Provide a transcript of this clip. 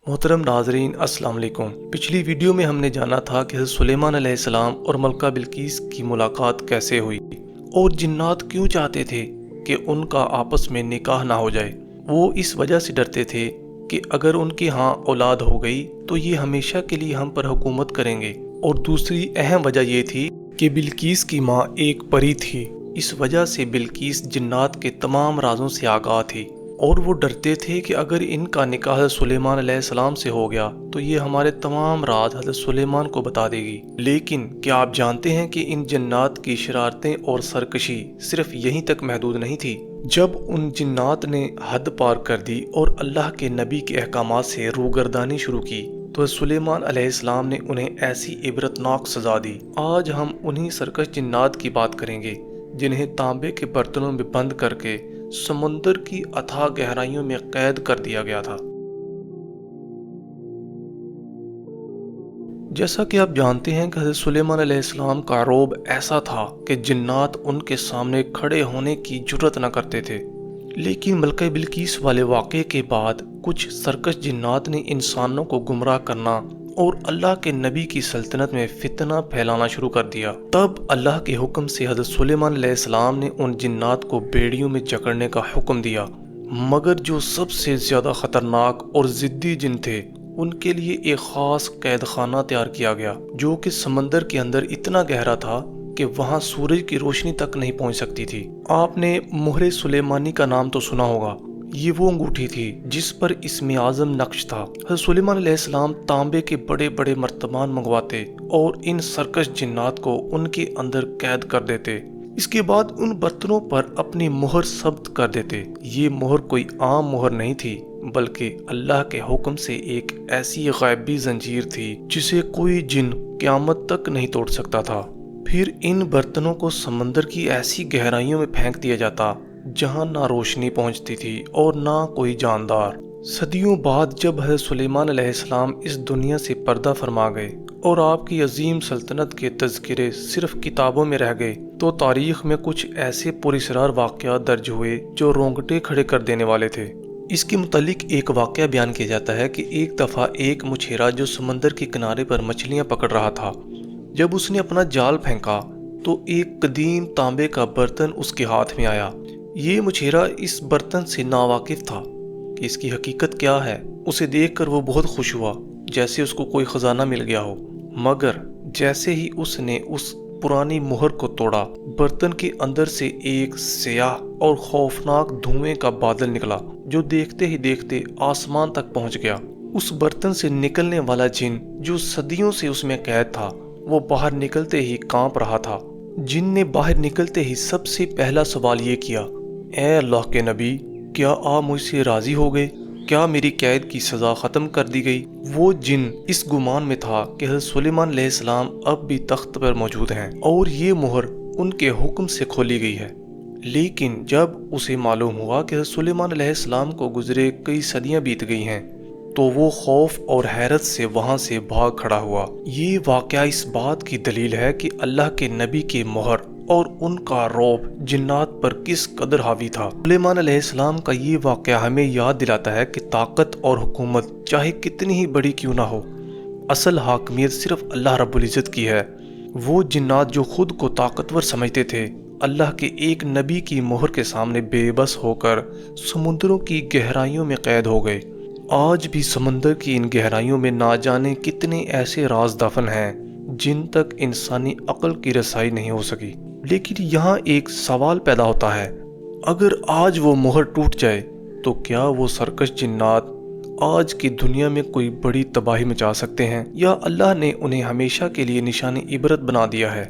محترم ناظرین السلام علیکم۔ پچھلی ویڈیو میں ہم نے جانا تھا کہ حضرت سلیمان علیہ السلام اور ملکہ بلقیس کی ملاقات کیسے ہوئی اور جنات کیوں چاہتے تھے کہ ان کا آپس میں نکاح نہ ہو جائے۔ وہ اس وجہ سے ڈرتے تھے کہ اگر ان کے ہاں اولاد ہو گئی تو یہ ہمیشہ کے لیے ہم پر حکومت کریں گے، اور دوسری اہم وجہ یہ تھی کہ بلقیس کی ماں ایک پری تھی۔ اس وجہ سے بلقیس جنات کے تمام رازوں سے آگاہ تھی، اور وہ ڈرتے تھے کہ اگر ان کا نکاح حضرت سلیمان علیہ السلام سے ہو گیا تو یہ ہمارے تمام راز حضرت سلیمان کو بتا دے گی۔ لیکن کیا آپ جانتے ہیں کہ ان جنات کی شرارتیں اور سرکشی صرف یہیں تک محدود نہیں تھی؟ جب ان جنات نے حد پار کر دی اور اللہ کے نبی کے احکامات سے روگردانی شروع کی تو حضرت سلیمان علیہ السلام نے انہیں ایسی عبرتناک سزا دی۔ آج ہم انہی سرکش جنات کی بات کریں گے جنہیں تانبے کے برتنوں میں بند کر کے سمندر کی اتھاہ گہرائیوں میں قید کر دیا گیا تھا۔ جیسا کہ آپ جانتے ہیں کہ حضرت سلیمان علیہ السلام کا رعب ایسا تھا کہ جنات ان کے سامنے کھڑے ہونے کی جرت نہ کرتے تھے۔ لیکن ملکہ بلقیس والے واقعے کے بعد کچھ سرکش جنات نے انسانوں کو گمراہ کرنا اور اللہ کے نبی کی سلطنت میں فتنہ پھیلانا شروع کر دیا۔ تب اللہ کے حکم سے حضرت سلیمان علیہ السلام نے ان جنات کو بیڑیوں میں جکڑنے کا حکم دیا، مگر جو سب سے زیادہ خطرناک اور ضدی جن تھے ان کے لیے ایک خاص قید خانہ تیار کیا گیا جو کہ سمندر کے اندر اتنا گہرا تھا کہ وہاں سورج کی روشنی تک نہیں پہنچ سکتی تھی۔ آپ نے مہر سلیمانی کا نام تو سنا ہوگا۔ یہ وہ انگوٹھی تھی جس پر اسم اعظم نقش تھا۔ حضرت سلیمان علیہ السلام تانبے کے بڑے بڑے مرتبان منگواتے اور ان سرکش جنات کو ان کے اندر قید کر دیتے۔ اس کے بعد ان برتنوں پر اپنی مہر ثبت کر دیتے۔ یہ مہر کوئی عام مہر نہیں تھی بلکہ اللہ کے حکم سے ایک ایسی غیبی زنجیر تھی جسے کوئی جن قیامت تک نہیں توڑ سکتا تھا۔ پھر ان برتنوں کو سمندر کی ایسی گہرائیوں میں پھینک دیا جاتا جہاں نہ روشنی پہنچتی تھی اور نہ کوئی جاندار۔ صدیوں بعد جب حضرت سلیمان علیہ السلام اس دنیا سے پردہ فرما گئے اور آپ کی عظیم سلطنت کے تذکرے صرف کتابوں میں رہ گئے تو تاریخ میں کچھ ایسے پراسرار واقعات درج ہوئے جو رونگٹے کھڑے کر دینے والے تھے۔ اس کے متعلق ایک واقعہ بیان کیا جاتا ہے کہ ایک دفعہ ایک مچھیرا جو سمندر کے کنارے پر مچھلیاں پکڑ رہا تھا، جب اس نے اپنا جال پھینکا تو ایک قدیم تانبے کا برتن اس کے ہاتھ میں آیا۔ یہ مچھیرا اس برتن سے ناواقف تھا کہ اس کی حقیقت کیا ہے۔ اسے دیکھ کر وہ بہت خوش ہوا جیسے اس کو کوئی خزانہ مل گیا ہو، مگر جیسے ہی اس نے اس پرانی مہر کو توڑا، برتن کے اندر سے ایک سیاہ اور خوفناک دھوئیں کا بادل نکلا جو دیکھتے ہی دیکھتے آسمان تک پہنچ گیا۔ اس برتن سے نکلنے والا جن جو صدیوں سے اس میں قید تھا وہ باہر نکلتے ہی کانپ رہا تھا۔ جن نے باہر نکلتے ہی سب سے پہلا سوال یہ کیا، اے اللہ کے نبی، کیا آپ مجھ سے راضی ہو گئے؟ کیا میری قید کی سزا ختم کر دی گئی؟ وہ جن اس گمان میں تھا کہ حضرت سلیمان علیہ السلام اب بھی تخت پر موجود ہیں اور یہ مہر ان کے حکم سے کھولی گئی ہے۔ لیکن جب اسے معلوم ہوا کہ حضرت سلیمان علیہ السلام کو گزرے کئی صدیاں بیت گئی ہیں تو وہ خوف اور حیرت سے وہاں سے بھاگ کھڑا ہوا۔ یہ واقعہ اس بات کی دلیل ہے کہ اللہ کے نبی کے مہر اور ان کا رعب جنات پر کس قدر حاوی تھا۔ سلیمان علیہ السلام کا یہ واقعہ ہمیں یاد دلاتا ہے کہ طاقت اور حکومت چاہے کتنی ہی بڑی کیوں نہ ہو، اصل حاکمیت صرف اللہ رب العزت کی ہے۔ وہ جنات جو خود کو طاقتور سمجھتے تھے اللہ کے ایک نبی کی مہر کے سامنے بے بس ہو کر سمندروں کی گہرائیوں میں قید ہو گئے۔ آج بھی سمندر کی ان گہرائیوں میں نہ جانے کتنے ایسے راز دفن ہیں جن تک انسانی عقل کی رسائی نہیں ہو سکی۔ لیکن یہاں ایک سوال پیدا ہوتا ہے، اگر آج وہ مہر ٹوٹ جائے تو کیا وہ سرکش جنات آج کی دنیا میں کوئی بڑی تباہی مچا سکتے ہیں، یا اللہ نے انہیں ہمیشہ کے لیے نشانی عبرت بنا دیا ہے؟